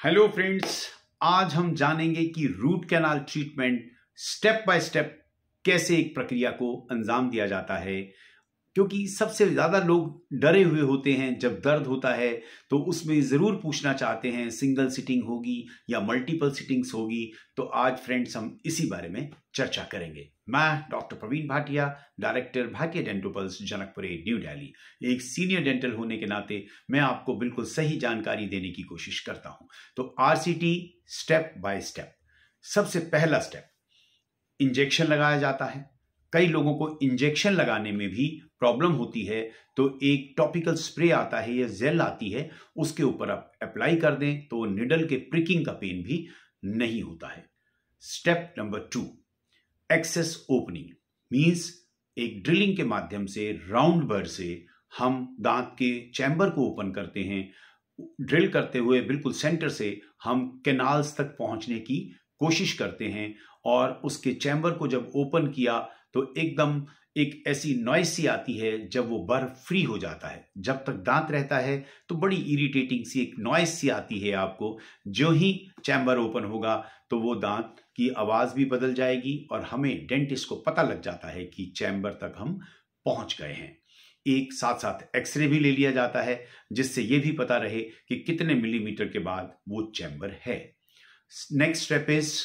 Hello friends, आज हम जानेंगे कि root canal treatment step by step कैसे एक प्रक्रिया को अंजाम दिया जाता है। क्योंकि सबसे ज़्यादा लोग डरे हुए होते हैं जब दर्द होता है, तो उसमें ज़रूर पूछना चाहते हैं सिंगल सिटिंग होगी या मल्टीपल सिटिंग्स होगी। तो आज फ्रेंड्स हम इसी बारे में चर्चा करेंगे। मैं doctor Praveen Bhatia, director Bhatia Dentopulse, Janakpuri, New Delhi. एक सीनियर डेंटल होने के नाते मैं आपको बिल्कुल सही जानकारी देने की कोशिश करता हूं। तो आरसीटी स्टेप बाय स्टेप। सबसे पहला स्टेप, इंजेक्शन लगाया जाता है। कई लोगों को इंजेक्शन लगाने में भी प्रॉब्लम होती है, तो एक टॉपिकल स्प्रे आता है या जेल आती है, उसके ऊपर आप अप्लाई कर दें तो निडल के प्रिकिंग का पेन भी नहीं होता है। Step number 2, access opening means एक ड्रिलिंग के माध्यम से राउंड बर से हम दांत के चैम्बर को ओपन करते हैं। ड्रिल करते हुए बिल्कुल सेंटर से हम कैनाल्स तक पहुंचने की कोशिश करते हैं, और उसके चैम्बर को जब ओपन किया तो एकदम एक ऐसी नॉइस सी आती है जब वो बर फ्री हो जाता है। जब तक दांत रहता है तो बड़ी इरिटेटिंग सी एक नॉइस सी आती है आपको। जो ही चैम्बर ओपन होगा तो वो दांत की आवाज भी बदल जाएगी और हमें डेंटिस्ट को पता लग जाता है कि चैम्बर तक हम पहुंच गए हैं। एक साथ साथ एक्सरे भी ले लिया जाता है, जिससे ये भी पता रहे कि कितने मिलीमीटर के बाद वो चैम्बर है। Next step is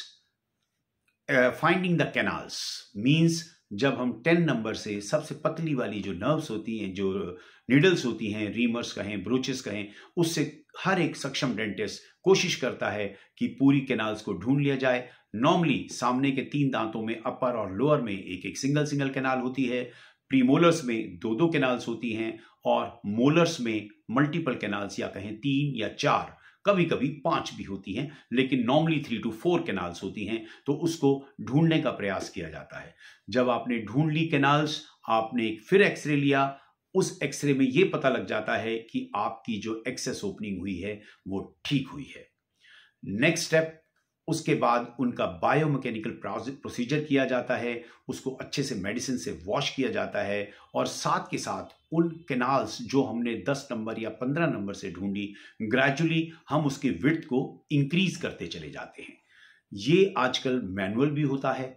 finding the canals means जब हम 10 नंबर से सबसे पतली वाली जो नर्व्स होती हैं, जो नीडल्स होती हैं, रीमर्स कहें, ब्रोचेस कहें, उससे हर एक सक्षम डेंटिस्ट कोशिश करता है कि पूरी कैनाल्स को ढूंढ लिया जाए। नॉर्मली सामने के 3 दांतों में, अपर और लोअर में एक एक सिंगल कैनाल होती है। प्रीमोलर्स में 2 कैनाल्स होती हैं, और मोलर्स में मल्टीपल कैनाल्स या कहें 3 या 4, कभी कभी 5 भी होती हैं, लेकिन नॉर्मली 3 to 4 कैनाल्स होती हैं। तो उसको ढूंढने का प्रयास किया जाता है। जब आपने ढूंढ ली कैनाल्स, आपने एक फिर एक्सरे लिया। उस एक्सरे में यह पता लग जाता है कि आपकी जो एक्सेस ओपनिंग हुई है वो ठीक हुई है। नेक्स्ट स्टेप, उसके बाद उनका बायोमैकेनिकल प्रोसीजर किया जाता है। उसको अच्छे से मेडिसिन से वॉश किया जाता है, और साथ के साथ उन कैनाल्स जो हमने 10 नंबर या 15 नंबर से ढूंढी, ग्रेजुअली हम उसके विड्थ को इंक्रीज करते चले जाते हैं। ये आजकल मैनुअल भी होता है,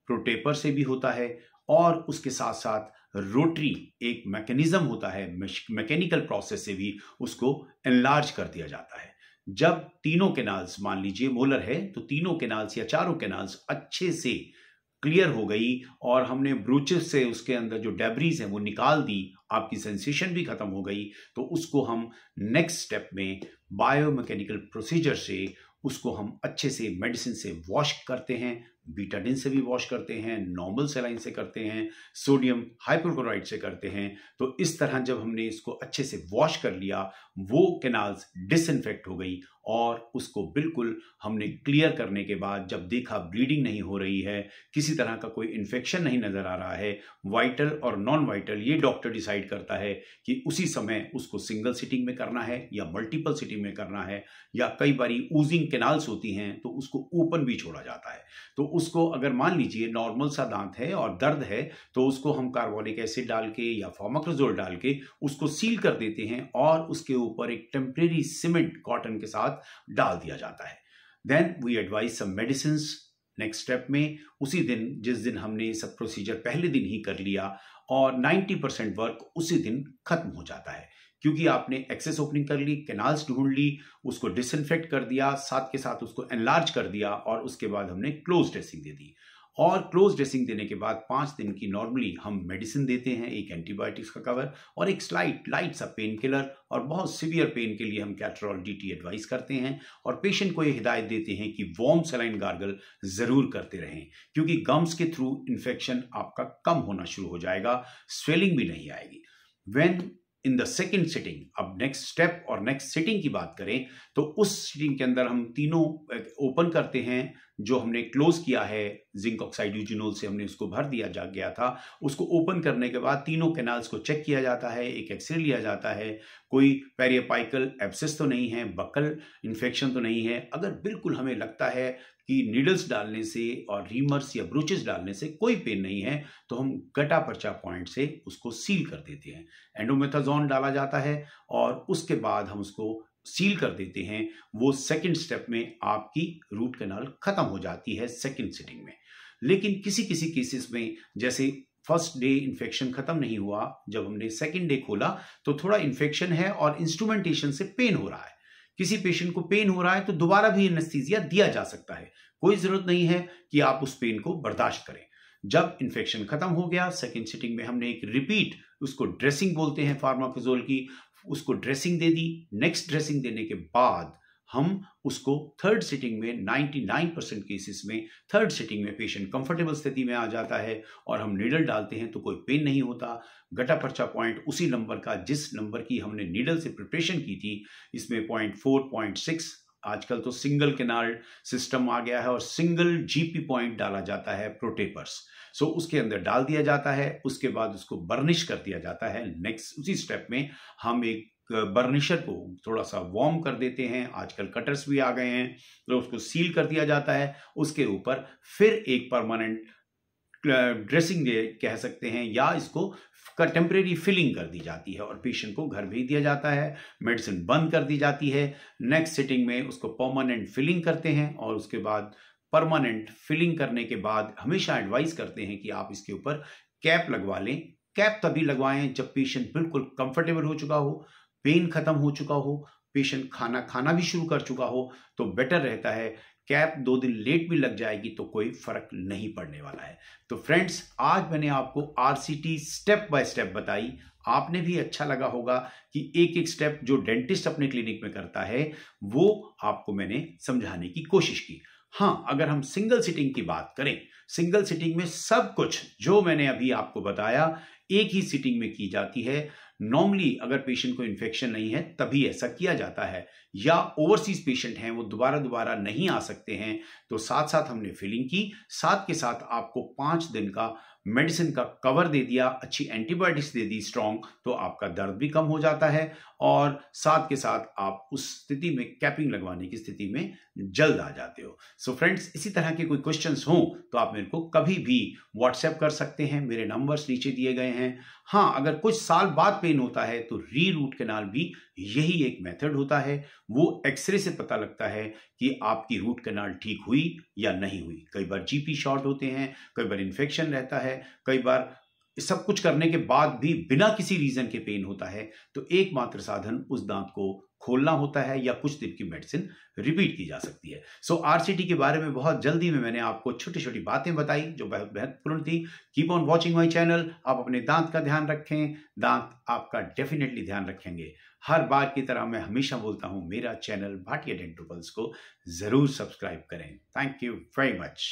प्रोटेपर से भी होता है, और उसके साथ साथ रोटरी एक मैकेनिज्म होता है, मैकेनिकल प्रोसेस से भी उसको एनलार्ज कर दिया जाता है। जब तीनों कैनाल्स, मान लीजिए मोलर है तो तीनों कैनाल्स या चारों कैनाल्स अच्छे से क्लियर हो गई, और हमने ब्रूचेस से उसके अंदर जो डेब्रीज है वो निकाल दी, आपकी सेंसेशन भी खत्म हो गई, तो उसको हम नेक्स्ट स्टेप में बायोमैकेनिकल प्रोसीजर से उसको हम अच्छे से मेडिसिन से वॉश करते हैं। बीटाडिन से भी वॉश करते हैं, नॉर्मल सेलाइन से करते हैं, सोडियम हाइपोक्लोराइड से करते हैं। तो इस तरह जब हमने इसको अच्छे से वॉश कर लिया, वो कैनाल्स डिसइंफेक्ट हो गई, और उसको बिल्कुल हमने क्लियर करने के बाद जब देखा ब्लीडिंग नहीं हो रही है, किसी तरह का कोई इन्फेक्शन नहीं नजर आ रहा है, वाइटल और नॉन वाइटल ये डॉक्टर डिसाइड करता है कि उसी समय उसको सिंगल सिटिंग में करना है या मल्टीपल सिटिंग में करना है, या कई बारी ऊजिंग कैनाल्स होती हैं तो उसको ओपन भी छोड़ा जाता है। तो उसको अगर मान लीजिए नॉर्मल सा दांत है और दर्द है, तो उसको हम कार्बोनिक एसिड डाल के या फॉर्माक्लोजोल डाल के उसको सील कर देते हैं, और उसके ऊपर एक टेम्परेरी सीमेंट कॉटन के साथ डाल दिया जाता है। Then we advise some medicines. Next step में उसी दिन, जिस दिन हमने सब प्रोसीजर पहले दिन ही कर लिया, और 90% वर्क उसी दिन खत्म हो जाता है, क्योंकि आपने एक्सेस ओपनिंग कर ली, कैनाल्स ढूंढ ली, उसको डिसइंफेक्ट कर दिया, साथ के साथ उसको एनलार्ज कर दिया, और उसके बाद हमने क्लोज ड्रेसिंग दे दी। और क्लोज ड्रेसिंग देने के बाद 5 दिन की नॉर्मली हम मेडिसिन देते हैं, एक एंटीबायोटिक्स का कवर और एक लाइट सा पेन किलर, और बहुत सीवियर पेन के लिए हम कैटरॉल DT एडवाइस करते हैं, और पेशेंट को ये हिदायत देते हैं कि वार्म सलाइन गार्गल जरूर करते रहें, क्योंकि गम्स के थ्रू इन्फेक्शन आपका कम होना शुरू हो जाएगा, स्वेलिंग भी नहीं आएगी। When in the second sitting, अब नेक्स्ट स्टेप और नेक्स्ट सिटिंग की बात करें, तो उस सिटिंग के अंदर हम तीनों ओपन करते हैं। जो हमने क्लोज किया है जिंक ऑक्साइड यूजिनोल से, हमने उसको भर दिया जा गया था, उसको ओपन करने के बाद तीनों कैनाल्स को चेक किया जाता है, एक एक्सरे लिया जाता है, कोई पेरियोपाइकल एब्सेस तो नहीं है, बकल इन्फेक्शन तो नहीं है। अगर बिल्कुल हमें लगता है कि नीडल्स डालने से और रीमर्स या ब्रूचेस डालने से कोई पेन नहीं है, तो हम गटा पर्चा पॉइंट से उसको सील कर देते हैं। एंडोमेथाजोन डाला जाता है, और उसके बाद हम उसको सील कर देते हैं, वो सेकंड स्टेप में आपकी रूट कैनाल खत्म हो जाती है सेकंड सिटिंग में। लेकिन किसी किसी केसेस में, जैसे फर्स्ट डे इन्फेक्शन खत्म नहीं हुआ, जब हमने सेकंड डे खोला तो थोड़ा इन्फेक्शन है और इंस्ट्रूमेंटेशन से पेन हो रहा है, किसी पेशेंट को पेन हो रहा है तो दोबारा भी एनेस्थीसिया दिया जा सकता है। कोई जरूरत नहीं है कि आप उस पेन को बर्दाश्त करें। जब इन्फेक्शन खत्म हो गया, सेकंड सिटिंग में हमने एक रिपीट, उसको ड्रेसिंग बोलते हैं फार्माकोजोल की, उसको ड्रेसिंग दे दी। नेक्स्ट ड्रेसिंग देने के बाद हम उसको थर्ड सिटिंग में 99% केसेस में थर्ड सिटिंग में पेशेंट कंफर्टेबल स्थिति में आ जाता है और हम नीडल डालते हैं तो कोई पेन नहीं होता। गटा पर्चा पॉइंट उसी नंबर का जिस नंबर की हमने नीडल से प्रिपरेशन की थी, इसमें 0.4, 0.6, आजकल तो सिंगल कैनाल सिस्टम आ गया है और सिंगल जीपी पॉइंट डाला जाता है प्रोटेपर्स। सो उसके अंदर डाल दिया जाता है, उसके बाद उसको बर्निश कर दिया जाता है। नेक्स्ट उसी स्टेप में हम एक बर्निशर को थोड़ा सा वार्म कर देते हैं, आजकल कटर्स भी आ गए हैं, तो उसको सील कर दिया जाता है। उसके ऊपर फिर एक परमानेंट ड्रेसिंग कह सकते हैं या इसको टेम्परेरी फिलिंग कर दी जाती है और पेशेंट को घर भेज दिया जाता है, मेडिसिन बंद कर दी जाती है। नेक्स्ट सिटिंग में उसको परमानेंट फिलिंग करते हैं और उसके बाद परमानेंट फिलिंग करने के बाद हमेशा एडवाइस करते हैं कि आप इसके ऊपर कैप लगवा लें। कैप तभी लगवाएं जब पेशेंट बिल्कुल कंफर्टेबल हो चुका हो, पेन खत्म हो चुका हो, पेशेंट खाना खाना भी शुरू कर चुका हो तो बेटर रहता है। कैप 2 दिन लेट भी लग जाएगी तो कोई फर्क नहीं पड़ने वाला है। तो फ्रेंड्स, आज मैंने आपको आरसीटी स्टेप बाय स्टेप बताई। आपने भी अच्छा लगा होगा कि एक एक स्टेप जो डेंटिस्ट अपने क्लिनिक में करता है वो आपको मैंने समझाने की कोशिश की। हाँ, अगर हम सिंगल सिटिंग की बात करें, सिंगल सिटिंग में सब कुछ जो मैंने अभी आपको बताया एक ही सिटिंग में की जाती है। नॉर्मली अगर पेशेंट को इन्फेक्शन नहीं है तभी ऐसा किया जाता है, या ओवरसीज पेशेंट हैं वो दोबारा नहीं आ सकते हैं तो साथ साथ हमने फिलिंग की, साथ के साथ आपको 5 दिन का मेडिसिन का कवर दे दिया, अच्छी एंटीबायोटिक्स दे दी स्ट्रॉन्ग, तो आपका दर्द भी कम हो जाता है और साथ के साथ आप उस स्थिति में कैपिंग लगवाने की स्थिति में जल्द आ जाते हो। सो फ्रेंड्स, इसी तरह के कोई क्वेश्चंस हों तो आप मेरे को कभी भी व्हाट्सएप कर सकते हैं, मेरे नंबर्स नीचे दिए गए हैं। हाँ, अगर कुछ साल बाद पेन होता है तो री रूट कैनाल भी यही एक मेथड होता है। वो एक्सरे से पता लगता है कि आपकी रूट कैनाल ठीक हुई या नहीं हुई। कई बार जीपी शॉर्ट होते हैं, कई बार इन्फेक्शन रहता है, कई बार सब कुछ करने के बाद भी बिना किसी रीजन के पेन होता है, तो एकमात्र साधन उस दांत को खोलना होता है या कुछ दिन की मेडिसिन रिपीट की जा सकती है। सो आरसीटी के बारे में बहुत जल्दी में मैंने आपको छोटी छोटी बातें बताई जो बहुत महत्वपूर्ण थी। Keep on watching my channel. आप अपने दांत का ध्यान रखें, दांत आपका डेफिनेटली ध्यान रखेंगे। हर बार की तरह मैं हमेशा बोलता हूं, मेरा चैनल भाटिया डेंटल पल्स को जरूर सब्सक्राइब करें। Thank you very much.